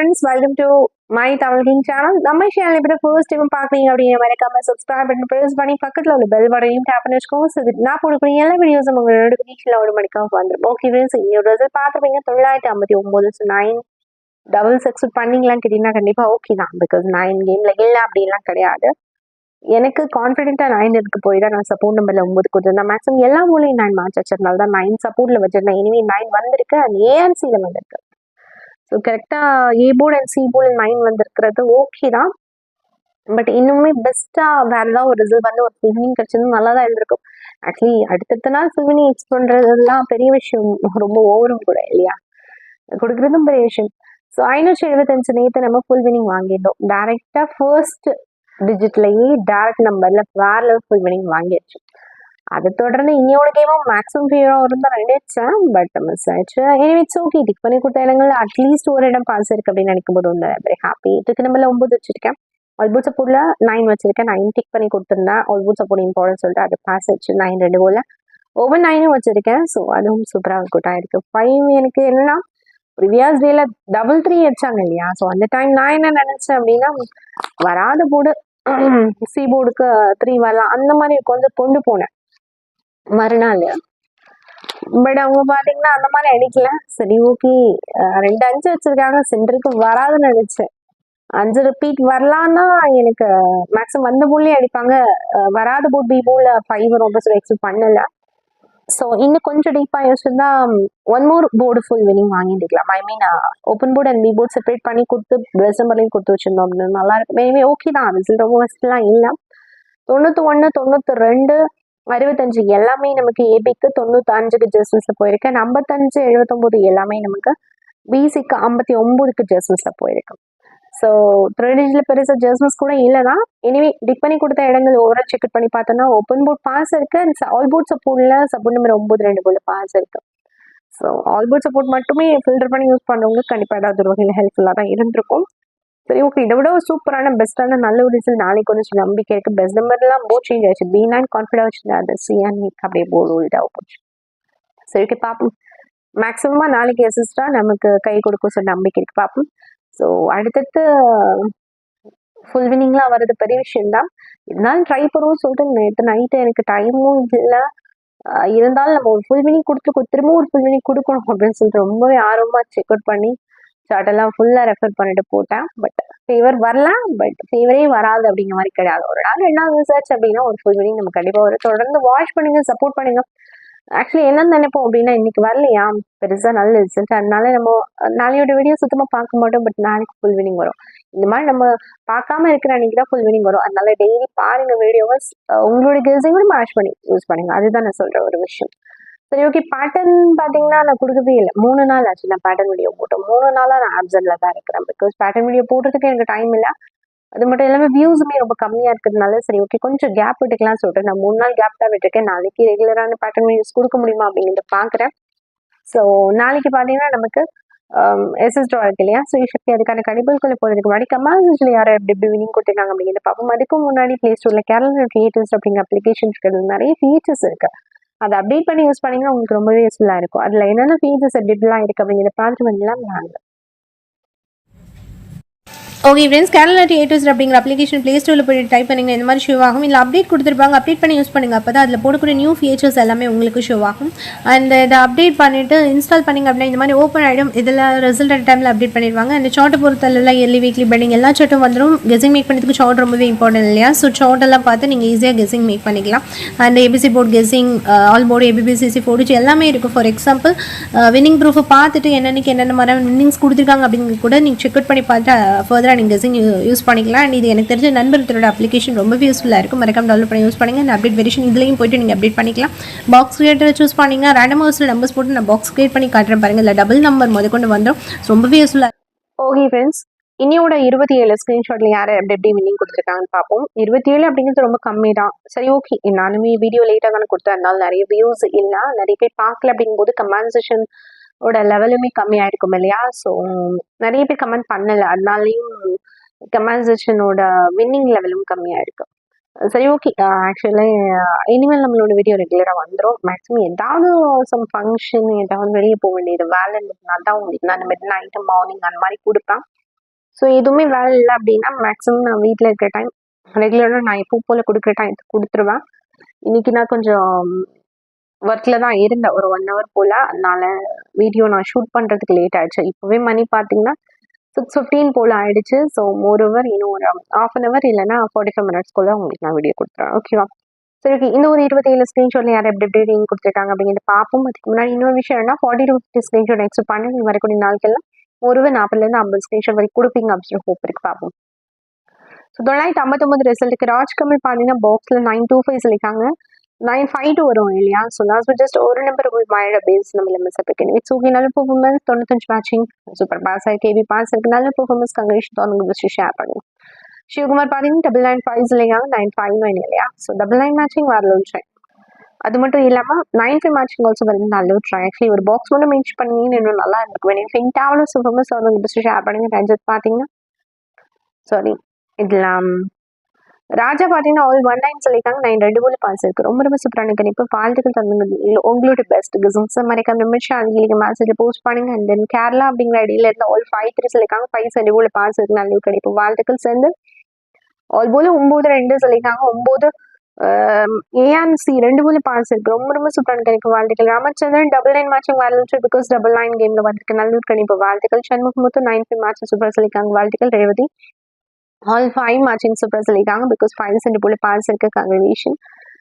friends, welcome to my Tamil King channel. நம்ம channel இப்ப first time பாக்குறீங்க அப்படியே மறக்காம subscribe பட்டன் பிரஸ் பண்ணி பக்கத்துல உள்ள பெல் பட்டனையும் டேப் பண்ணி வச்சுக்கோங்க. சோ நான் போடுற எல்லா வீடியோஸும் உங்க நோட்டிஃபிகேஷன்ல ஒரு மணிக்கா வந்துரும். ஓகே फ्रेंड्स, இந்த ரிசல்ட் பாத்துப்பீங்க 959 9 டபுள் எக்ஸிட் பண்ணீங்களான்னு கேட்டீங்கன்னா கண்டிப்பா ஓகே தான். பிகாஸ் 9 கேம்ல இல்ல அப்படிலாம் கிடையாது. எனக்கு கான்ஃபிடென்ட்டா 9 இருக்கு போய் தான் நான் சப்போர்ட் நம்பர்ல 9 கொடுத்திருந்தேன். மேக்ஸிமம் எல்லா மூலையும் 9 மேட்ச் வச்சதுனால தான் 9 சப்போர்ட்ல வச்சிருந்தேன். இனிமே 9 வந்திருக்கு அண்ட் ஏஎன்சில வந்திருக்கு. ஸோ கரெக்டாக A board and C board 9 வந்திருக்கிறது ஓகே தான். பட் இன்னுமே பெஸ்ட்டாக வேறு ஏதாவது ஒரு ரிசல்ட் வந்து ஒரு ஃபில்மிங் கிடச்சது நல்லா தான் இருந்திருக்கும். ஆக்சுவலி அடுத்தடுத்த நாள் ஃபில்மிங் எக்ஸ் பண்ணுறதுலாம் பெரிய விஷயம், ரொம்ப ஓவரும் கூட இல்லையா, கொடுக்குறதும் பெரிய விஷயம். ஸோ 575 நேற்று நம்ம ஃபுல் வினிங் வாங்கிட்டோம். டேரெக்டாக ஃபர்ஸ்ட் டிஜிட்லேயே டேரக்ட் நம்பரில் வேறு லெவல் ஃபுல் வினிங் வாங்கிடுச்சு. அதை தொடர்ந்து இன்னையோட கேமும் மேக்ஸிமம் ஃபீவராக இருந்தால் நினைச்சேன், பட் மிஸ் ஆயிடுச்சு. எனவே இட்ஸ் ஓகே. டிக் பண்ணி கொடுத்த இடங்கள் அட்லீஸ்ட் ஒரு இடம் பாஸ் இருக்கு அப்படின்னு நினைக்கும் போது வந்து வெரி ஹாப்பி. இதுக்கு நம்பர்ல 9 வச்சிருக்கேன். ஆல்போட் சப்போர்ட்ல 9 வச்சிருக்கேன். 9 டிக் பண்ணி கொடுத்துருந்தேன். ஆல்போட் சப்போர்ட் இம்பார்ட்டன் சொல்லிட்டு அது பாஸ் ஆயிடுச்சு. 9 2 கோல்ல ஓவர் 9 வச்சிருக்கேன். ஸோ அதுவும் சூப்பராக குட்டா இருக்கு. 5 எனக்கு என்னன்னா ப்ரீவியஸ் டேல 3 அடிச்சாங்க இல்லையா. ஸோ அந்த டைம் நான் என்ன நினைச்சேன் அப்படின்னா வராத போர்டு சி போர்டுக்கு 3 வரலாம் அந்த மாதிரி கொஞ்சம் கொண்டு போனேன் மறுநாள். பட் அவங்க பாத்தீங்கன்னா அந்த மாதிரி அடிக்கல. சரி ஓகே, 2 5 வச்சிருக்காங்க, சென்டருக்கு வராதுன்னு நினைச்சேன். 5 ரிப்பீட் வரலான்னா எனக்கு மேக்ஸிமம் வந்த போர்ட்லயே அடிப்பாங்க. வராத போர்ட் பி போர்ட்ல 5 ரொம்ப எக்ஸ்பெக்ட் பண்ணல. ஸோ இன்னும் கொஞ்சம் டீப்பாக யோசிச்சிருந்தா 1 மோர் போர்டு ஃபுல் வினிங் வாங்கிட்டுக்கலாம். I mean open board and B board separate பண்ணி கொடுத்து பிரஸ் நம்பர்லையும் கொடுத்து வச்சிருந்தோம் அப்படின்னு நல்லா இருக்கும். மேபி ஓகே தான். ரிசல்ட் ரொம்ப ஃபஸ்ட்லாம் இல்லை. 91 92 65 எல்லாமே நமக்கு ஏபிக்கு 95க்கு ஜஸ்டிஸ்ல போயிருக்கு. 55 79 எல்லாமே நமக்கு பிசிக்கு 59க்கு ஜஸ்டிஸ்ல போயிருக்கு. ஸோ த்ரெடிஜ்ல பெருசா ஜஸ்டிஸ் கூட இல்லைதான். எனிவே டிக் பண்ணி கொடுத்த இடங்கள் ஓவரால் செக் பண்ணி பார்த்தோம்னா ஓப்பன் போர்ட் பாஸ் இருக்கு அண்ட் ஆல் போர்ட் சப்போர்ட்ல சப்போர்ட் நம்பர் 9 2 போல பாஸ் இருக்கு. ஸோ ஆல் போர்ட் சப்போர்ட் மட்டுமே ஃபில்டர் பண்ணி யூஸ் பண்றவங்க கண்டிப்பா ஏதாவது ஒரு வகையில் ஹெல்ப்ஃபுல்லாக தான் இருந்திருக்கும். சரி ஓகே, இதை விட ஒரு சூப்பரான பெஸ்ட்டான நல்ல ஒரு ரிசல்ட் நாளைக்கு கொஞ்சம் நம்பிக்கை இருக்கு. பெஸ்ட் நம்பர்லாம் போர்ட் சேஞ்ச் ஆச்சு. B9 கான்ஃபிடா வச்சுருந்தேன், அது சிஎன் அப்படியே போர்டு உள்டாக போச்சு. சரி ஓகே பார்ப்போம். மேக்ஸிமமா நாளைக்கு அசிஸ்டா நமக்கு கை கொடுக்கும் சொல்லி நம்பிக்கை இருக்கு, பார்ப்போம். ஸோ அடுத்தடுத்து ஃபுல் வினிங்லாம் வர்றது பெரிய விஷயம் தான். இருந்தாலும் ட்ரை பண்ணுவோம் சொல்லிட்டு நேற்று நைட்டு எனக்கு டைமும் இல்லை. இருந்தாலும் நம்ம ஒரு ஃபுல் வினிங் திரும்ப ஒரு ஃபுல் வினிங் கொடுக்கணும் அப்படின்னு சொல்லிட்டு ரொம்பவே ஆர்வமாக செக் அவுட் பண்ணி சார்ட்டெல்லாம் ஃபுல்லாக ரெஃபர் பண்ணிட்டு போட்டேன். பட் ஃபீவர் வரலாம், பட் ஃபீவரே வராது அப்படிங்கிற மாதிரி கிடையாது. ஒரு நாள் 2 ரிசர்ச் அப்படின்னா ஒரு ஃபுல் வினிங் நம்ம கண்டிப்பாக வரும். தொடர்ந்து வாட்ச் பண்ணுங்க, சப்போர்ட் பண்ணுங்க. ஆக்சுவலி என்னன்னு நினைப்போம் அப்படின்னா இன்னைக்கு வரலையா பெருசாக நல்ல ரிசல்ட், அதனால நம்ம நாளையோட வீடியோ சுத்தமாக பார்க்க மாட்டோம். பட் நாளைக்கு ஃபுல் வினிங் வரும். இந்த மாதிரி நம்ம பார்க்காம இருக்கிற அன்னைக்கு தான் ஃபுல் வினிங் வரும். அதனால டெய்லி பாருங்க வீடியோவை, உங்களோட கெஸிங்கோட மேட்ச் பண்ணி யூஸ் பண்ணுங்க. அதுதான் நான் சொல்ற ஒரு விஷயம். சரி ஓகே, பேட்டர்ன் பார்த்தீங்கன்னா நான் கொடுக்கவே இல்லை. 3 நாள் ஆச்சு நான் பேட்டர்ன் வீடியோ போட்டேன். 3 நாளாக நான் ஆப்சன்ட்ல தான் இருக்கிறேன். பிகாஸ் பேட்டர்ன் வீடியோ போடுறதுக்கு எனக்கு டைம் இல்லை. அது மட்டும் இல்லாமல் வியூஸுமே ரொம்ப கம்மியாக இருக்கிறதுனால சரி ஓகே கொஞ்சம் கேப் விட்டுக்கலாம் சொல்லிட்டு நான் 3 நாள் கேப் தான் விட்டுருக்கேன். நாளைக்கு ரெகுலரான பேட்டர்ன் வீடியோஸ் கொடுக்க முடியுமா அப்படிங்கிறத பார்க்குறேன். ஸோ நாளைக்கு பார்த்தீங்கன்னா நமக்கு எஸ்எஸ் ட்ரா இருக்கு இல்லையா. ஸோ சக்தி அதுக்கான கணிப்புகளை போகிறதுக்கு முன்னாடி கமெண்ட்ஸில் யாரும் எப்படி வினிங் கொடுத்துருக்காங்க அப்படிங்கிறத பார்ப்போம். அதுக்கு முன்னாடி ப்ளே ஸ்டோரில் கேரளா கிரியேட்டர்ஸ் அப்படிங்கிற அப்ளிகேஷன் இருக்கிறது நிறைய ஃபீச்சர்ஸ் இருக்கு. அதை அப்டேட் பண்ணி யூஸ் பண்ணிங்கன்னா உங்களுக்கு ரொம்பவே யூஸ்ஃபுல்லாக இருக்கும். அதில் என்னென்ன ஃபீச்சர்ஸ் எப்படிலாம் இருக்குது அப்படிங்கிறத பார்த்து பண்ணலாம் நாங்கள். ஓகே ஃப்ரெண்ட்ஸ், கேரளா கிரியேட்டர்ஸ் அப்படிங்கிற அப்ளிகேஷன் ப்ளே ஸ்டோரில் போய் டைப் பண்ணிங்கன்னா இந்த மாதிரி ஷோ ஆகும். இல்லை அப்டேட் கொடுத்துருப்பாங்க, அப்டேட் பண்ணி யூஸ் பண்ணுங்கள். அப்போ தான் அதில் போடக்கூடிய நியூ ஃபீச்சர்ஸ் எல்லாமே உங்களுக்கு ஷோ ஆகும். அண்ட் இதை அப்டேட் பண்ணிவிட்டு இன்ஸ்டால் பண்ணிங்க அப்படின்னா இந்த மாதிரி ஓப்பன் ஆகிடும். இதில் ரிசல்ட் அட் டைமில் அப்டேட் பண்ணிடுவாங்க. அந்த சார்ட்டை பொறுத்தலாம் இயர்லி வீக்லி பெண்டிங் எல்லா சார்ட்டும் வந்துடும். கெஸிங் மேக் பண்ணுறதுக்கு சார்ட் ரொம்பவே இம்பார்ட்டன்ட் இல்லையா. ஸோ சார்ட்டெல்லாம் பார்த்து நீங்கள் ஈஸியாக கெஸிங் மேக் பண்ணிக்கலாம். And ABC board guessing, all board, ABBCC board எல்லாமே இருக்குது. ஃபார் எக்ஸாம்பிள் வின்னிங் ப்ரூஃபை பார்த்துட்டு என்னென்ன மாதிரி வின்னிங்ஸ் கொடுத்துருக்காங்க அப்படிங்கிறது கூட நீங்கள் செக் அவுட் பண்ணி பார்த்து ஃபர்தராக நீங்கள் கெஸிங் யூஸ் பண்ணிக்கலாம். அண்ட் இது எனக்கு தெரிஞ்ச நண்பர்களோட அப்ளிகேஷன் ரொம்பவே யூஸ்ஃபுல்லாக இருக்கும். மறக்காம டவுன்லோட் பண்ணி யூஸ் பண்ணுங்கள். இந்த அப்டேட் வெரிஷன் இதுலையும் போய்ட்டு நீங்கள் அப்டேட் பண்ணிக்கலாம். பாக்ஸ் கிரியேட்டரை சூஸ் பண்ணிங்கன்னா ரேண்டம் ஹவுஸில் நம்பர்ஸ் போட்டு நான் பாக்ஸ் கிரியேட் பண்ணி காட்டுறேன் பாருங்கள். இல்லை டபுள் நம்பர் முதற்கொண்டு வந்துடும். ரொம்பவே யூஸ்ஃபுல்லாக. ஓகே ஃப்ரெண்ட்ஸ், இன்னையோட 27 ஸ்க்ரீன்ஷாட்ல யார் எப்படி வின்னிங் கொடுத்துருக்காங்கன்னு பார்ப்போம். 27 அப்படிங்கிறது ரொம்ப கம்மி தான். சரி ஓகே, நானுமே வீடியோ லேட்டாக தானே கொடுத்தேன், அதனால நிறைய வியூஸ் இல்லை, நிறைய பேர் பார்க்கல அப்படிங்கும்போது கமெண்ட் செஷன் லெவலுமே கம்மியாயிருக்கும் இல்லையா. ஸோ நிறைய பேர் கமெண்ட் பண்ணலை, அதனாலையும் கமெண்ட் செஷனோட வின்னிங் லெவலும் கம்மியாக இருக்கு. சரி ஓகே, ஆக்சுவலி இனிமேல் நம்மளோட வீடியோ ரெகுலராக வந்துடும். மேக்ஸிமம் ஏதாவது சம் ஃபங்க்ஷன் ஏதாவது வெளியே போக வேண்டியது வேலை இருந்ததுனால தான் உங்களுக்கு நான் மிட் நைட்டு மார்னிங் அந்த மாதிரி கொடுப்பேன். ஸோ எதுவுமே வேலை இல்லை அப்படின்னா மேக்ஸிமம் நான் வீட்டில் இருக்கிற டைம் ரெகுலராக நான் எப்போ போல் கொடுக்குற டைம் கொடுத்துருவேன். இன்னைக்கு நான் கொஞ்சம் ஒர்க்கில் தான் இருந்தேன் ஒரு 1 hour போல், அதனால வீடியோ நான் ஷூட் பண்ணுறதுக்கு லேட் ஆயிடுச்சு. இப்போவே மணி பார்த்தீங்கன்னா 6:15 போல் ஆயிடுச்சு. ஸோ மோரோவர் இன்னும் ஒரு 1/2 hour இல்லைன்னா 45 minutesக்குள்ளே உங்களுக்கு நான் வீடியோ கொடுத்துருவேன். ஓகேவா? சரி, ஓகே. இந்த ஒரு 27 ஸ்க்ரீன்ஷாட்டில் யார் எப்படி எப்படி ரீடிங் கொடுத்துருக்காங்க அப்படிங்கிறத பார்ப்போம். அதுக்கு முன்னாடி இன்னொரு விஷயம் என்ன, 40 to 50 ஸ்க்ரீன்ஷாட் நெக்ஸ்ட் பண்ணி வரக்கூடிய நாட்கள்லாம் ஒரு 40லேருந்து 50 ஸ்க்ரீன்ஷாட் வரைக்கும் கொடுப்பீங்க அப்படின்னு ஹோப் இருக்கு. பார்ப்போம். ஸோ 959 ரிசல்ட்டுக்கு ராஜ்கமல் பார்த்தீங்கன்னா பாக்ஸில் 925 சொல்லியிருக்காங்க. 952 வரும் இல்லையா? ஸோ லாஸ்ட் ஜஸ்ட் ஒரு நம்பர் மழையோட பேஸ் நம்ம மிஸ் ஆகிருக்கு. It's okay. நல்ல பெர்ஃபார்மன்ஸ், 95 மேட்சிங், சூப்பர் பாஸ் ஆகி கேபி பாஸ் இருக்கு. நல்ல பெர்ஃபார்மன்ஸ் கங்க்ரேஷன் தான் பெஸ்ட் ஷேர் பண்ணுங்க. சிவகுமார் பார்த்தீங்கன்னா 995 சொல்லியிருக்காங்க. 959 இல்லையா? ஸோ 99 மேட்சிங் வரல ட்ரை. அது மட்டும் இல்லாமல் 95 மேட்சிங் ஆல்சோ வந்து நல்ல ட்ரை. ஆக்சுவலி ஒரு பாக்ஸ் மட்டும் மென்ஷன் பண்ணீங்கன்னு இன்னும் நல்லா இருக்கும். நீங்கள் ஃபென்டாவில் பெர்ஃபார்மன்ஸ் வந்து பெஸ்ட் ஷேர் பண்ணுங்க. ரஞ்சித் பார்த்தீங்கன்னா சாரி இதெல்லாம் ராஜா பார்த்தீங்கன்னா ஆல் 19 சொல்லியிருக்காங்க. 9 2 போல பாஸ் இருக்கு. ரொம்ப ரொம்ப சூப்பரான கணிப்பு. வாழ்த்துக்கள் தந்துங்க. உங்களோட பெஸ்ட் கிசம்ஸ் மறைக்காம நிமிஷம் அதுக்கு மெசேஜ் போஸ்ட் பண்ணுங்க. அண்ட் தென் கேரளா அப்படிங்கிற ஐடியில இருந்து ஆல் 5-3 சொல்லியிருக்காங்க. 5 2 போல பாஸ் இருக்கு. நல்ல கணிப்பு. வாழ்த்துக்கள் சேர்ந்து ஆல் போல 9-2 சொல்லியிருக்காங்க. 9 ஏஆன்சி 2 போல பாஸ் இருக்கு. ரொம்ப ரொம்ப சூப்பரான கணிப்பு. வாழ்த்துக்கள். ராமச்சந்திரன் 99 மேட்சிங் வரலச்சு பிகாஸ் 99 கேம்ல வந்திருக்கு. நல்ல கணிப்பு. வாழ்த்துக்கள். சண்முகமுத்து 95 மேட்ச் சூப்பர் சொல்லியிருக்காங்க. வாழ்த்துக்கள். ரேவதி ஆல் 5 மேட்சிங் சூப்பர் சொல்லியிருக்காங்க பிகாஸ் 5 சென்ட் போல பாஸ் இருக்கு. கங்க்ராச்சுலேஷன்.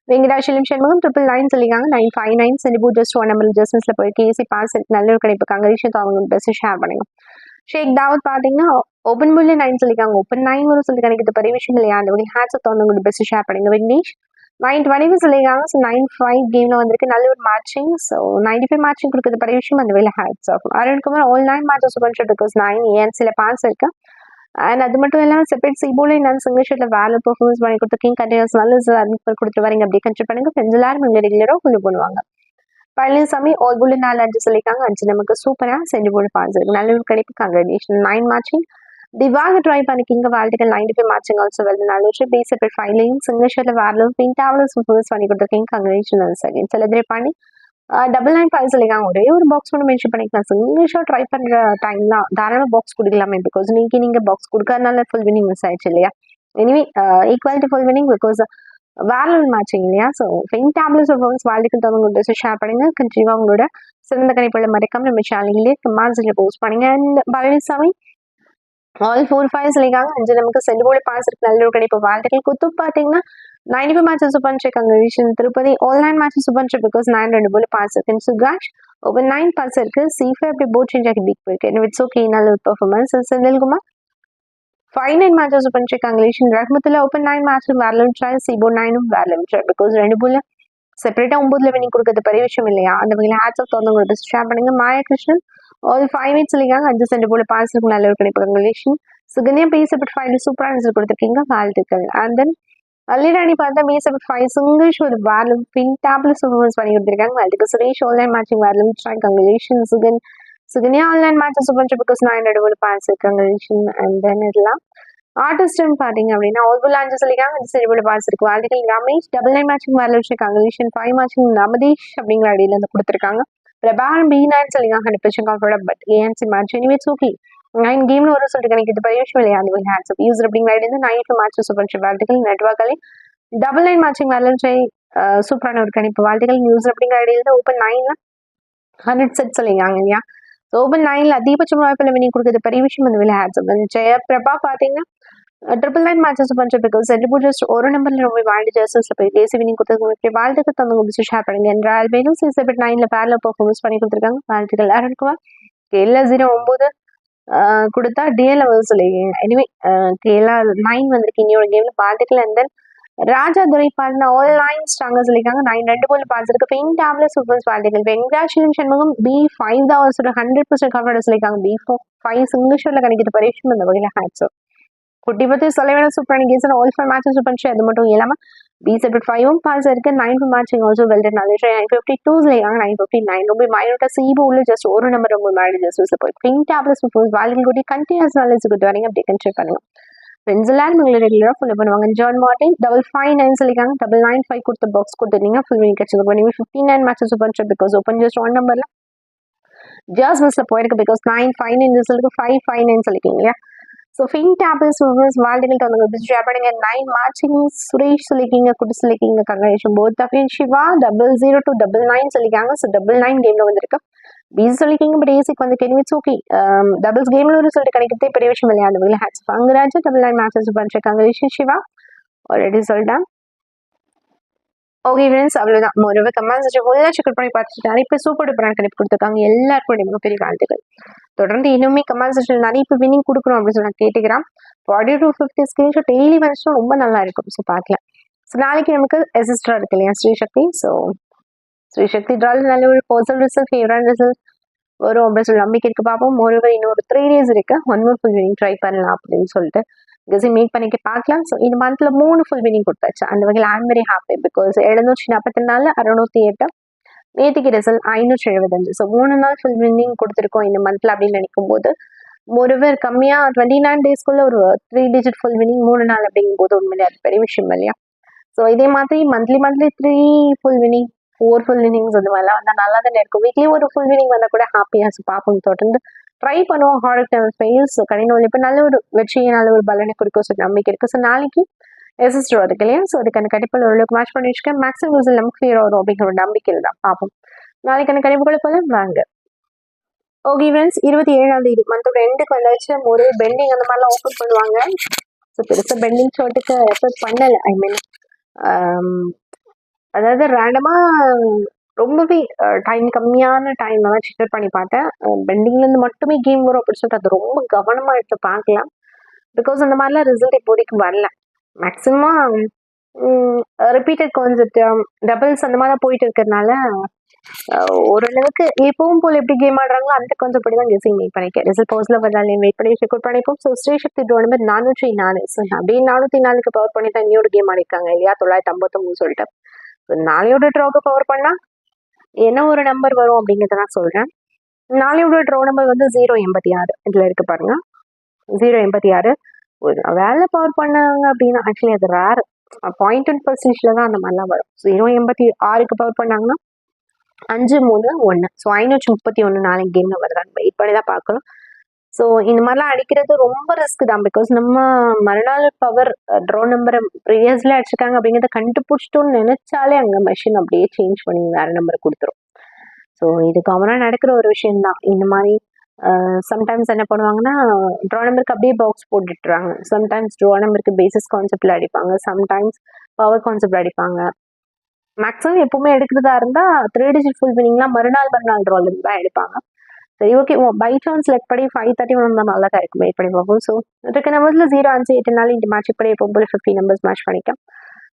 வெங்கடாச்சலம் சண்முகம் 999 சொல்லியிருக்காங்க. 959 சென்ட் போல் ஜஸ்ட் 1 நம்பர் ஜஸ்டிஸ்ல போய் கேசி பாஸ் இருக்கு. நல்ல ஒரு கணிப்பு. கங்க்ராச்சுலேஷன். அவங்க பெஸ்ட் ஷேர் பண்ணுங்க. ஷேக் தாவத் பார்த்தீங்கன்னா ஓப்பன் புல்ல 9 சொல்லியிருக்காங்க. ஓப்பன் 9 வரும் சொல்லி கிடைக்கிறது பெரிய விஷயம் இல்லையா? அந்த வகையில் ஹேட்ஸ் தந்தவங்க பெஸ்ட் ஷேர் பண்ணுங்க. விக்னேஷ் 920 சொல்லியிருக்காங்க. ஸோ 95 கேம்ல வந்திருக்கு. நல்ல ஒரு மேட்சிங். ஸோ 95 மேட்சிங் கொடுக்குறது பெரிய விஷயம். அந்த வகையில் hats off. Arunkumar all 9 matches super because 9 ஏஎன்சியில் பாஸ் இருக்கு. அண்ட் அது மட்டும் இல்லாமல் செப்பரேட் சிபோல நான் சிங்கிள் ஷீட்டில் வேலை பர்ஃபார்மன்ஸ் பண்ணி கொடுத்துருக்கீங்க. கண்டினியூஸ் நல்ல அட்மிட் கொடுத்துட்டு வரீங்க. அப்படியே கன்சிடர் பண்ணுங்க. ஃப்ரெண்ட்ஸ் எல்லாரும் இங்கே ரெகுலராக கொண்டு பண்ணுவாங்க. பழனிசாமி ஆல் புல்லு 4-5 சொல்லியிருக்காங்க. 5 நமக்கு சூப்பராக செஞ்சு போட்டு பாஸ் இருக்கு. நல்ல ஒரு கிடைப்பு. கங்க்ராச்சுலேஷன். 9 மேட்சிங் திவாக ட்ரை பண்ணிக்கிங்க. வாழ்த்துக்கள். 95 மேட்சிங் ஆல்சோ வெல். நல்ல பி செப்பரேட் 5லையும் சிங்கிள் ஷீட்டில் வேலை பின்டாவில் சூப்பர்ஸ் பண்ணி கொடுத்துருக்கீங்க. கங்க்ராச்சுலேஷன். செகண்ட் செலிப்ரேட் பண்ணி 995 சொல்லியிருக்காங்க. ஒரே ஒரு பாக்ஸ் மட்டும் மென்ஷன் பண்ணிக்கலாம். சிங்கிள் ஷாட் ட்ரை பண்ணுற டைம்லாம் தாராளமாக பாக்ஸ் கொடுக்கலாமே பிகாஸ் நீங்கள் பாக்ஸ் கொடுக்கறதுனால ஃபுல் வினிங் மிஸ் ஆயிடுச்சு இல்லையா? Anyway equality full winning because வேற மேட்சிங் இல்லையா? ஸோ ஃபெயின் டேப்லெட்ஸ் பர்ஃபார்மன்ஸ் வாழ்த்துக்கள் தவங்க ஷேர் பண்ணுங்க. கண்டிப்பாக உங்களோட சிறந்த கணிப்புகளை மறைக்காம நம்ம சேனல்லே கமெண்ட்ஸில் போஸ்ட் பண்ணுங்க. அண்ட் பழனிசாமி ஆல் 4-5 சொல்லியிருக்காங்க. 5 நமக்கு சென்ட் போல பாஸ் இருக்கு. நல்ல ஒரு கணிப்பு. வாழ்த்துக்கள். குத்து பார்த்தீங்கன்னா 95 matches super congratulation. Tirupati all 9 matches super because 9 2 போல பாஸ் இருக்கு. சுகாஷ் ஓப்பன் 9 பாஸ் இருக்கு. சீஃபே அப்படி போட் சேஞ்ச் ஆகி பிக் போயிருக்கு. It's okay. நல்ல ஒரு performance. Senthilkumar 5-9 matches super congratulation. Rahmathulla open 9 match வேர்லும் ட்ரை. சிபோ 9 வேர்லும் ட்ரை பிகாஸ் 2 போல செப்பரேட்டா 9ல வினிங் கொடுக்கறது பெரிய விஷயம் இல்லையா? அந்த வகையில் ஹேட்ஸ் ஆஃப் தந்தவங்க பெஸ்ட் ஷேர் பண்ணுங்க. மாயா கிருஷ்ணன் ஆல் 5-8 சொல்லியிருக்காங்க. 5 சென்ட் போல பாஸ் இருக்கு. நல்ல ஒரு கணிப்பு. கங்க்ராச்சுலேஷன். சுகன்யா பேசப்பட்டு 5 சூப்பராக ஆன்சர் கொடுத்துருக்கீங்க. வாழ்த்துக்கள். அண்ட் தென் அல்லிராணி பார்த்தா பேசப்பட்டு 5 சிங்கிள் ஷோட் வேர்லும் பின் டேப்ல சூப்பர்ஸ் பண்ணி கொடுத்துருக்காங்க. வாழ்த்துக்கள். சுரேஷ் ஆன்லைன் மேட்சிங் வேர்லும் try. Congratulation. Sukanya online matches super because 9 2 போல பாஸ் இருக்கு. கங்க்ராச்சுலேஷன். அண்ட் தென் இதெல்லாம் ஆர்டிஸ்ட்னு பார்த்தீங்க அப்படின்னா ஆல்புல் 5 சொல்லியிருக்காங்க. 5 சென்ட் போல பாஸ் இருக்கு. வாழ்த்துக்கள். ரமேஷ் 99 மேட்சிங் வேர்லும் ட்ரை. கங்க்ராச்சுலேஷன். 5 மேட்சிங் நமதேஷ் அப்படிங்கிற ஐடியில இருந்து கொடுத்துருக்காங்க. பிரபாகரன் B9 சொல்லியிருக்காங்க. 100% comfortable but ANC match anyway okay. 9 கேம்ல ஒரு சொல்லிட்டு கிடைக்கிறது பெரிய விஷயம் இல்லையா? அந்த ஹேட்ஸ் ஆஃப். யூசர் அப்படிங்கிற ஐடியா 9 மேட்சஸ் சூப்பர். வாழ்த்துக்கள். நெட்வொர்க்காலே 99 மேட்சிங் வேர்லும் ட்ரை. சூப்பரான ஒரு கணிப்பு. வாழ்த்துக்கள். யூசர் அப்படிங்கிற ஐடியில ஓப்பன் 9ல 100 செட் சொல்லியிருக்காங்க இல்லையா? ஓப்பன் 9ல அதிகபட்சம் வாய்ப்பில் வினிங் கொடுக்குறது பெரிய விஷயம். அந்த வேலை ஹேட்ஸ் ஆஃப். ஜெயபிரபா பார்த்தீங்கன்னா 999 மேட்சஸ் பண்ற பிகாஸ் ஜஸ்ட் ஒரு நம்பர்ல ரொம்ப வாய்டு ஜஸ்டிஸ்ல போய் தேசிய வினிங் கொடுத்துருக்காங்க. வாழ்த்துக்கள் தந்தவங்க பிடிச்சி ஷேர் பண்ணுங்க. என்றால் வேணும் சிசெபெட் 9ல பேரல பெர்ஃபார்மன்ஸ் பண்ணி கொடுத்துருக்காங்க. வாழ்த்துக்கள். அருண்குமார் கேஎல்ஆர் 09 கொடுத்தா டிஎல் சொல்லியிருக்கீங்க. எனிவே கேஎல்ஆர் 9 வந்திருக்கு இன்னொரு கேம்ல. வாழ்த்துக்கள். அண்ட் தென் ராஜா துரை பாடின ஆல் 9 ஸ்ட்ராங்கர் சொல்லியிருக்காங்க. 9 2 போல பாஸ் இருக்கு. Pain tablet supers. வாழ்த்துக்கள். வெங்கடாச்சலம் சண்முகம் B5 தான் 100% கவர்டு சொல்லியிருக்காங்க. B4 5 சிங்கிள் ஷோட்ல கிடைக்கிறது பரிசு. அந்த வகையில ஹேட்ஸ் குட்டி பத்தி சொல்ல வேணும். சூப்பரான கேஸ் ஆல் 5 மேட்சஸ் சூப்பர். அது மட்டும் இல்லாம B செப்பரேட் 5 பாஸ் இருக்கு. 9 மேட்சிங் ஆல்சோ வெல் டன். நல்ல 952 சொல்லியிருக்காங்க. 959 ரொம்ப மைனூட்டா சிபோ உள்ள ஜஸ்ட் ஒரு நம்பர் ரொம்ப மேடி ஜஸ்ட் போய் பிங்க் டேப்லெட் சூப்பர்ஸ். வாழ்க்கை கூட்டி கண்டினியூஸ் நாலேஜ் கொடுத்து வரீங்க. அப்படி கன்சிடர் பண்ணுங்க. ஃப்ரெண்ட்ஸ் எல்லாரும் உங்களை ரெகுலராக ஃபாலோ பண்ணுவாங்க. ஜான் மார்டின் 559 சொல்லியிருக்காங்க. 995 கொடுத்த பாக்ஸ் கொடுத்துருந்தீங்க. ஃபுல் வினிங் கிடைச்சது. 59 matches super because open just one நம்பர்ல ஜஸ்ட் மிஸ்ல போயிருக்கு பிகாஸ் 959 ரிசல்ட்டுக்கு 559 சொல்லிருக்கீங்க இல்லையா? ஸோ ஃபின் டேபிள்ஸ் வாழ்த்துக்கள் தந்தவங்க ஷேர் பண்ணுங்க. 9 மார்ச்சிங் சுரேஷ் சொல்லியிருக்கீங்க, குட்டி சொல்லியிருக்கீங்க, congratulation both of you. Siva 00 to 99 சொல்லியிருக்காங்க. ஸோ 99 கேம்ல வந்திருக்கு. பிசி சொல்லியிருக்கீங்க, பட் ஏசிக்கு வந்து கெனிவிட்ஸ் ஓகே. டபுள்ஸ் கேம்ல ஒரு ரிசல்ட் கிடைக்கிறதே பெரிய விஷயம் இல்லையா? அந்த வகையில் ஹேட்ஸ் பங்கராஜ் 99 மேட்சஸ் பண்ணிச்சு. கங்க்ராச்சுலேஷன் சிவா, ஆல்ரெடி சொல்லிட்டேன். ஓகே ஃப்ரெண்ட்ஸ், அவ்வளோதான். மொரவே கமெண்ட்ஸ் ஃபுல்லாக செக் பண்ணி பார்த்துட்டு நிறைய பேர் சூப்பர் டூப்பரான கணிப்பு கொடுத்துருக்காங்க. எல்லாருக்கும் மிகப்பெரிய வாழ்த்துக்கள். தொடர்ந்து இன்னுமே கமெண்ட் செக்ஷன் நிறைய இப்போ வினிங் கொடுக்கணும் அப்படின்னு சொல்லி நான் கேட்டுக்கிறேன். 40 to 50 ஸ்கிரீன்ஷாட் டெய்லி வந்துச்சுன்னா ரொம்ப நல்லா இருக்கும். ஸோ பார்க்கலாம். ஸோ நாளைக்கு நமக்கு எஸ்எஸ்ட்ரா இருக்கு இல்லையா, ஸ்ரீசக்தி. ஸோ ஸ்ரீசக்தி ட்ரால் நல்ல ஒரு பாசிட்டிவ் ரிசல்ட், ஃபேவரட் ரிசல்ட் வரும் அப்படின்னு சொல்லி நம்பிக்கை இருக்கு. பார்ப்போம். மொரவே இன்னொரு 3 days இருக்கு. 1 more ஃபுல் வினிங் ட்ரை பண்ணலாம் அப்படின்னு சொல்லிட்டு கெஸிங் மேக் பண்ணிக்க பார்க்கலாம். ஸோ இந்த மந்த்ல 3 ஃபுல் வினிங் கொடுத்தாச்சு. அந்த வகையில் ஐம் வெரி ஹாப்பி. பிகாஸ் 744, 608, நேற்றுக்கு ரிசல்ட் 575. ஸோ 3 நாள் ஃபுல் வின்னிங் கொடுத்துருக்கோம் இந்த மந்த்ல அப்படின்னு நினைக்கும் போது, மொரவர் கம்மியாக 29 daysக்குள்ள ஒரு 3 digit ஃபுல் வின்னிங் 3 நாள் அப்படிங்கும் போது உண்மையிலே அது பெரிய விஷயம் இல்லையா? ஸோ இதே மாதிரி monthly 3 full winning, 4 full winnings அது மாதிரிலாம் வந்தால் நல்லா தானே இருக்கும். வீக்லி ஒரு ஃபுல் வின்னிங் வந்தால் கூட ஹாப்பியாக. ஸோ பார்ப்போம், தொடர்ந்து ட்ரை பண்ணுவோம். ஹார்ட் ஃபெயில்ஸ் கடினம் இப்போ நல்ல ஒரு வெற்றியை, நல்ல ஒரு பலனை கொடுக்க சொல்லி நம்பிக்கை இருக்குது. ஸோ நாளைக்கு எஸ்எஸ்ட்ரோ இருக்கு இல்லையா? ஸோ அதுக்கான கண்டிப்பாக ஓரளவுக்கு மேட்ச் பண்ணி வச்சுக்கேன். மேக்ஸிமம் ரிசல்ட் நமக்கு கிளியர் வரும் அப்படிங்கிற ஒரு நம்பிக்கையில் தான் பார்ப்போம். நாளைக்கான கணிப்புகளை போல வாங்க. ஓகே ஃப்ரெண்ட்ஸ், 27ஆம் தேதி மந்தோட எண்டுக்கு வந்தாச்சு. ஒரு பெண்டிங் அந்த மாதிரிலாம் ஓப்பன் பண்ணுவாங்க. ஸோ பெருசாக பெண்டிங் ஷார்ட்டுக்கு எஃபர்ட் பண்ணலை. ஐ மீன் அதாவது ரேண்டமாக ரொம்பவே டைம் கம்மியான டைம் தான் செக் பண்ணி பார்த்தேன். பெண்டிங்லேருந்து மட்டுமே கேம் வரும் அப்படின்னு சொல்லிட்டு அது ரொம்ப கவனமாக எடுத்து பார்க்கலாம். பிகாஸ் அந்த மாதிரிலாம் ரிசல்ட் இப்போதைக்கு வரல. மேக்ஸிமம் ரிப்பீட்டட் கான்செப்ட், டபுள்ஸ் அந்த மாதிரி போயிட்டு இருக்கிறதுனால ஓரளவுக்கு எப்பவும் போல எப்படி கேம் ஆடுறாங்களோ அந்த கான்செப்ட் படி தான் கெஸிங் மேக் பண்ணிக்க. ரிசல்ட் பவுஸ்ல வந்தாலும் வெயிட் பண்ணி செக் அவுட் பண்ணிப்போம். So Srisakthi draw number 404. So அப்படியே 404க்கு பவர் பண்ணி தான் இன்னொரு கேம் ஆடிருக்காங்க இல்லையா, 953 சொல்லிட்டு. ஸோ நாளையோட ட்ரோக்கு பவர் பண்ணா என்ன ஒரு நம்பர் வரும் அப்படிங்கிறத நான் சொல்றேன். நாளையோட ட்ரோ நம்பர் வந்து 086 இதுல இருக்கு பாருங்க. 086 ஒரு வேலை பவர் பண்ணாங்க அப்படின்னா ஆக்சுவலி அது ரேர். 0.1% தான் அந்த மாதிரிலாம் வரும். 086க்கு பவர் பண்ணாங்கன்னா 531. ஸோ 531 நாளைக்கு கேம்ல வருதான்னு வெயிட் பண்ணி தான் பார்க்கணும். ஸோ இந்த மாதிரிலாம் அடிக்கிறது ரொம்ப ரிஸ்க் தான். பிகாஸ் நம்ம மறுநாள் பவர் ட்ரோ நம்பரை ப்ரீவியஸ்ல அடிச்சிருக்காங்க அப்படிங்கிறத கண்டுபிடிச்சிட்டோன்னு நினைச்சாலே அங்கே மெஷின் அப்படியே சேஞ்ச் பண்ணி வேற நம்பர் கொடுத்துரும். ஸோ இது காமனாக நடக்கிற ஒரு விஷயம்தான். இந்த மாதிரி சம்டைம்ஸ் என்ன பண்ணுவாங்கன்னா ட்ரா நம்பருக்கு அப்படியே பாக்ஸ் போட்டுட்டுறாங்க. சம்டைம்ஸ் ட்ரா நம்பருக்கு பேசிஸ் கான்செப்டில் அடிப்பாங்க, சம்டைம்ஸ் பவர் கான்செப்டில் அடிப்பாங்க. மேக்ஸிமம் எப்பவுமே எடுக்கிறதா இருந்தால் 3 digit ஃபுல் வினிங்லாம் மறுநாள் ட்ராலேருந்து தான் எடுப்பாங்க. சரி ஓகே, பை சான்ஸ் லெக் படி 531 வந்தால் நல்லா தான் இருக்கும். வெயிட் பண்ணி பார்ப்போம். ஸோ இதுக்கு நம்பர்ஸில் 058 இந்த மேட்ச் படி எப்போ போல 50 நம்பர்ஸ் மேட்ச் பண்ணிக்கலாம்.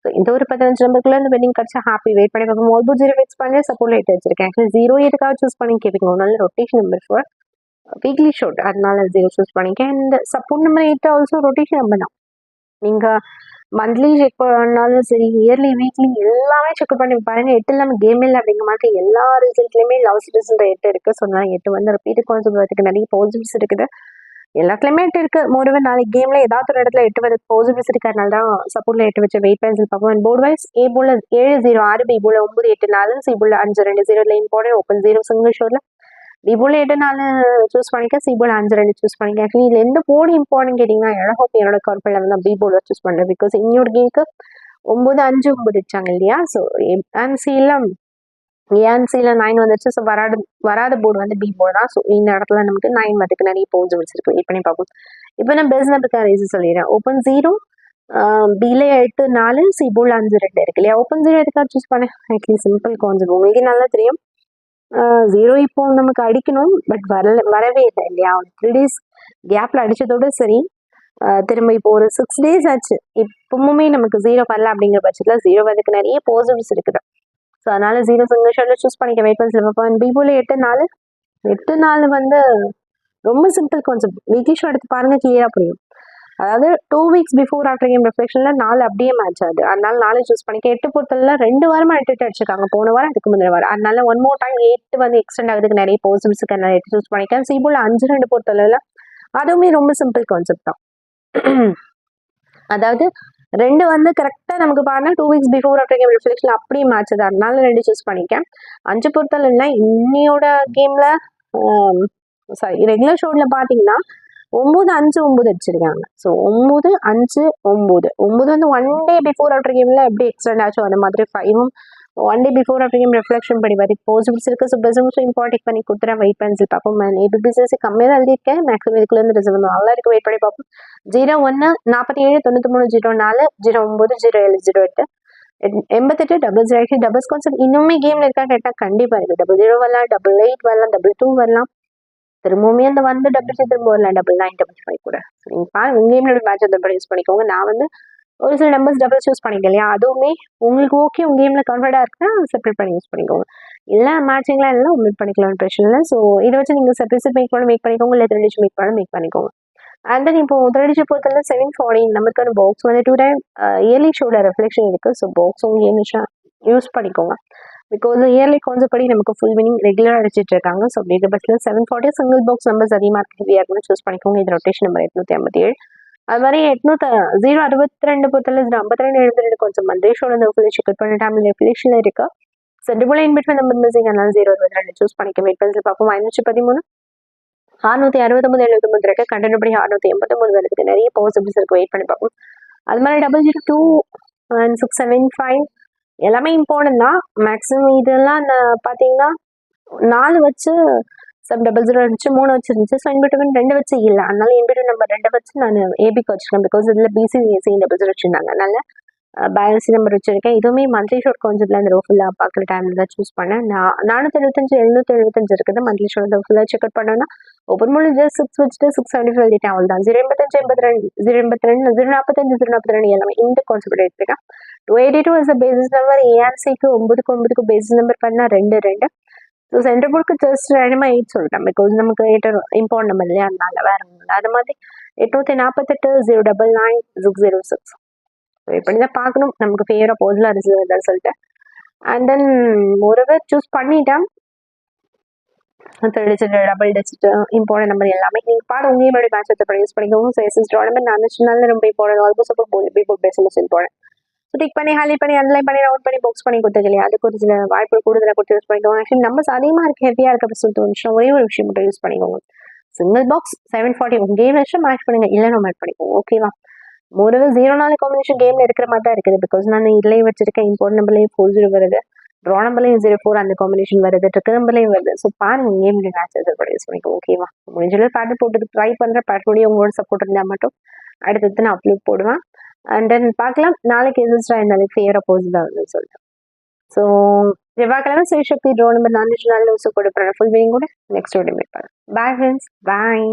ஸோ இந்த ஒரு 15 நம்பருக்குள்ள இந்த வெட்டிங் கிடச்சா ஹாப்பி. வெயிட் பண்ணி பார்ப்போம். ஆல்போட் 0 ஃபிக்ஸ் பண்ணி சப்போர்ட் லைட் வச்சிருக்கேன். ஆக்சுவலி 0 எதுக்காக சூஸ் பண்ணி கேட்பீங்க, ஒரு நல்ல ரொட்டேஷன் நம்பர் ஃபார் வீக்லி ஷோட், அதனால 0 சூஸ் பண்ணிக்கேன். இந்த support number 8 also rotation number தான். நீங்கள் மந்த்லி செக் பண்ணாலும் சரி, இயர்லி வீக்லி எல்லாமே செக் பண்ணி பாருங்க. 8 இல்லாமல் கேம் இல்லை அப்படிங்கிற மாதிரி எல்லா ரிசல்ட்லையுமே லாஸ்ட் ரிசல்ட் 8 இருக்கு. ஸோ நான் 8 வந்து ரிப்பீட் கான்செப்ட் வரதுக்கு நிறைய பாசிட்டிவ்ஸ் இருக்குது. எல்லாத்துலேயுமே 8 இருக்கு. மோரோவர் நாளைக்கு கேம்ல ஏதாவது ஒரு இடத்துல 8 வந்து பாசிட்டிவ்ஸ் இருக்கு. அதனால தான் சப்போர்ட்ல 8 வச்சு வெயிட் பென்சில் பார்ப்போம். போர்ட் வைஸ் ஏ போல 706, பி போல 984, சி போல 520 லைன் போட ஓப்பன் 0 சிங்கிள் ஷோர்ல, பி போல 84 சூஸ் பண்ணிக்க, சி போல 52 சூஸ் பண்ணிக்க. ஆக்சுவலி இதுல எந்த போர்டு இம்பார்ட்டன் கேட்டீங்கன்னா ஹோப் என்னோட கார்பெல்ல வந்து பி போர்டு சூஸ் பண்றேன். பிகாஸ் இன்னொரு கேமுக்கு 9-5-9 வச்சாங்க இல்லையா. ஸோ ஏஎன்சியில் 9 வந்துருச்சு. ஸோ வராத போர்டு வந்து பி போர்டு தான். ஸோ இந்த இடத்துல நமக்கு 9 வரதுக்கு நிறைய போர்ட்ஸ் வச்சிருக்கு. வெயிட் பண்ணி பார்ப்போம். இப்போ நான் பெஸ்ட் நம்பருக்கான ரீசன் சொல்லிடுறேன். ஓப்பன் 0, பில 8-4, சி போல 5-2 இருக்கு இல்லையா. ஓப்பன் 0 எதுக்காக சூஸ் பண்ணேன், ஆக்சுவலி சிம்பிள் கான்செப்ட் உங்களுக்கு நல்லா தெரியும். 0 இப்போ நமக்கு அடிக்கணும், பட் வரவே இல்லை இல்லையா. 3 days கேப்ல அடிச்சதோட சரி, திரும்ப இப்போ ஒரு 6 days ஆச்சு, இப்பவுமே நமக்கு 0 வரல. அப்படிங்கிற பட்சத்தில் 0 வரதுக்கு நிறைய பாசிட்டிவ்ஸ் இருக்குது. ஸோ அதனால 0 சிங்கிள் ஷாட்ல சூஸ் பண்ணிக்க. வெயிட் பண்ணி பி போல 8-4 வந்து ரொம்ப சிம்பிள் கான்செப்ட். வீக்லி ஷோ எடுத்து பாருங்க, கிளியரா புரியும். அதாவது 2 weeks பிஃபோர் ஆஃப்டர் கேம் ரெஃப்ளெக்ஷன்ல 4 அப்படியே மேட்ச் ஆகுது. அதனால 4 சூஸ் பண்ணிக்க. 8 பொறுத்தல 2 வாரமா 8 அடிச்சிருக்காங்க, போன வாரம் அதுக்கு முந்தின வாரம். அதனால 1 more time 8 வந்து எக்ஸ்டெண்ட் ஆகுதுக்கு நிறைய பாசிட்டிவ்ஸ் இருக்கு. அதனால 8 சூஸ் பண்ணிக்க. சி போல 5-2 பொறுத்தல அதுவுமே ரொம்ப சிம்பிள் கான்செப்ட் தான். அதாவது 2 வந்து கரெக்டாக நமக்கு பாருங்க 2 weeks before after game reflection அப்படியே மேட்ச் அது. அதனால 2 சூஸ் பண்ணிக்கேன். 5 பொறுத்தல இல்லை இன்னையோட கேம்ல சாரி ரெகுலர் ஷோட்ல பார்த்தீங்கன்னா 9, 5, 9 அடிச்சிருக்காங்க. ஸோ 9, 5, 9 9 வந்து 1 டே பிஃபோர் ஆஃப்டர் கேமில் எப்படி எக்ஸ்டெண்ட் ஆச்சோ அந்த மாதிரி 5ம் 1 day before after game reflection படி பார்த்து பாசிபிள்ஸ் இருக்குது. ஸோ பெஸ்ட் இம்பார்ட்டிக் பண்ணி கொடுத்துறேன். வெயிட் பென்சில் பார்ப்போம். நான் ஏபிபிசிஎஸ்சி கம்மியாக தான் எழுதியிருக்கேன். மேக்ஸிமம் இதுக்குள்ளேருந்து ரிசர்வ் நல்லா இருக்குது. வெயிட் பண்ணி பார்ப்போம். 01 47 93 04 09 07 08 88 டபுள் 0 டபுள்ஸ் கான்செப்ட் இன்னுமே கேம்ல இருக்கா கேட்டால் கண்டிப்பாக இருக்குது. 00 வரலாம், 88 வரலாம், 22 வரலாம், திரும்பவுமே அந்த வந்து டபுள் திரும்ப வரலாம், 99 55 கூட. நீங்கள் பாருங்க உங்கள் கேம்ல மேட்ச் அந்த யூஸ் பண்ணிக்கோங்க. நான் வந்து ஒரு சில நம்பர்ஸ் டபுள் யூஸ் பண்ணிட்டேன் இல்லையா, அதுவுமே உங்களுக்கு ஓகே உங்கள் கேமில் கன்வெர்டாக இருக்குன்னா செப்பரேட் பண்ணி யூஸ் பண்ணிக்கோங்க. இல்லை மேட்சிங்லாம் இல்லை உங்களுக்கு பண்ணிக்கலாம், பிரச்சனை இல்லை. ஸோ இதை வச்சு நீங்கள் செப்பரேட் மேக் பண்ணிக்கோங்க, இல்லை 3 மேக் பண்ணிக்கோங்க. அண்ட் தென் இப்போ 3 பொறுத்தவரை 740 நமக்கான பாக்ஸ் வந்து 2 டைம் இயர்லி ஷோட ரெஃப்ளெக்ஷன் இருக்குது. ஸோ பாக்ஸ் உங்கள் கேம் யூஸ் பண்ணிக்கோங்க. பிகாஸ் இயர்லி கான்செப்ட் படி நமக்கு ஃபுல் மீனிங் ரெகுலராக அடிச்சிட்டு இருக்காங்க. ஸோ அப்படி பஸ்ஸில் 740 சிங்கிள் பாக்ஸ் நம்பர்ஸ் அதிகமாக இருக்குது, ஹெவியாக இருக்குன்னு சூஸ் பண்ணிக்கோங்க. இது ரொட்டேஷன் நம்பர் 857. அது மாதிரி 062 பொறுத்தவரை 52 72 கொஞ்சம் மந்தேஷோட இந்த ஃபுல் செக் பண்ண டைமில் ரெஃப்ளெக்ஷனில் இருக்குது. So double in between number missing அதனால 022 சூஸ் பண்ணிக்க. வெயிட் பென்சில் பார்ப்போம். 513 669 79 இருக்கு. கண்டென்ட் படி 689 இருக்குது. நிறைய பாசிபிள்ஸ் இருக்குது. வெயிட் பண்ணி பார்ப்போம். அது மாதிரி 002 and 675 எல்லாமே இம்பார்ட்டன்ட் தான். மேக்ஸிமம் இதெல்லாம் பார்த்தீங்கன்னா 4 வச்சு சப் 00 இருந்துச்சு, 3 வச்சு இருந்துச்சு. ஸோ இன்பிட்வீன் 2 வச்சு இல்லை, அதனால இன்பிட்வீன் நம்பர் 2 வச்சு நான் ஏபிக்கு வச்சிருக்கேன். பிகாஸ் இதில் பிசிசி 00 வச்சுருந்தாங்க, அதனால பேலன்ஸ் நம்பர் வச்சிருக்கேன். இதுவுமே மந்த்லி ஷோட் கான்செப்ட்ல அந்த ஃபுல்லாக பார்க்குற டைமில் தான் சூஸ் பண்ணேன். 475 775 இருக்குது. மந்த்லி ஷோட் ஃபுல்லாக செக் அவுட் பண்ணோன்னா ஓப்பன் மூலம் ஜஸ்ட் 6 வச்சுட்டு 675 டேட்டா அவ்வளோ தான். 085 82 085 045 042 எல்லாமே இந்த கான்செப்ட் எடுத்துருக்கேன். 282 இஸ் பேசிஸ் நம்பர். ஏஆர்சிக்கு 9க்கு பேசிஸ் நம்பர் பண்ணால் 2 2. ஸோ சென்டர் போர்டுக்கு ஜஸ்ட் 2 சொல்லிட்டேன். பிகாஸ் நமக்கு 8 இம்பார்ட்டன் நம்பர் இல்லையா, அதனால வேற ஒன்று. அது மாதிரி 848 099 606 இப்படி தான் பார்க்கணும். நமக்கு ஃபேவராக போஸ்லாம் ரிசல்ட்டு. அண்ட் தென் ஒருவர் சூஸ் பண்ணிட்டேன். 3 digit double digit important number எல்லாமே நீங்கள் பாரு உங்கள் கேமோட மேட்ச் எடுத்து யூஸ் பண்ணிக்கோங்க. ஸோ எஸ்எஸ் ட்ரா நம்பர் நான் ரொம்ப இம்பார்ட்டன். ஆல்மோஸ்ட் அப்போ bold face most important. So tick பண்ணி ஹைலைட் பண்ணி அன்லைன் பண்ணி ரவுண்ட் பண்ணி பாக்ஸ் பண்ணி கொடுத்துக்கலையா, அதுக்கு ஒரு சில வாய்ப்பு கூடுதலாக கொடுத்து யூஸ் பண்ணிக்கோங்க. ஆக்சுவலி நம்பர்ஸ் அதிகமாக இருக்குது, ஹெவியாக இருக்குது அப்படின்னு சொல்லிட்டு நிமிஷம் ஒரே ஒரு விஷயம் மட்டும் யூஸ் பண்ணிக்கோங்க. சிங்கிள் பாக்ஸ் 740 உங்கள் கேம் வச்சு மேட்ச் பண்ணுங்க, இல்லைன்னா மேட்ச் பண்ணிக்கோங்க. ஓகேவா? மோரவர் 0 காம்பினேஷன் கேம்ல இருக்கிற மாதிரி தான் இருக்குது. பிகாஸ் நான் இதுலேயும் வச்சிருக்கேன். இம்பார்ட்டன் நம்பர்லேயும் 40 வருது, ட்ரா நம்பர்லையும் 04 அந்த காம்பினேஷன் வருது, ட்ரிக்கர் நம்பர்லையும் வருது. ஸோ பாருங்க கேம் மேட்சஸ் கூட யூஸ் பண்ணிக்கோங்க. ஓகேவா? முடிஞ்சளவு பேட்டர் போட்டு ட்ரை பண்ணுறேன். பேட்டர்னோடய உங்களோட சப்போர்ட் இருந்தால் மட்டும் அடுத்தது நான் அப்லோட் போடுவேன். அண்ட் தென் பார்க்கலாம் நாளைக்கு எஸ்எஸ்ட்ரா இந்த நாளைக்கு ஃபேவராக போஸ்ட் தான் வந்து சொல்லிட்டு. ஸோ செவ்வாய்க்கிழமை சிவசக்தி ட்ரா நம்பர் 4 நாள் யூஸ் கொடுப்பேன். ஃபுல் மீனிங் கூட நெக்ஸ்ட் வீடியோ மேக் பண்ணுறேன். பாய் ஃப்ரெண்ட்ஸ், பாய்.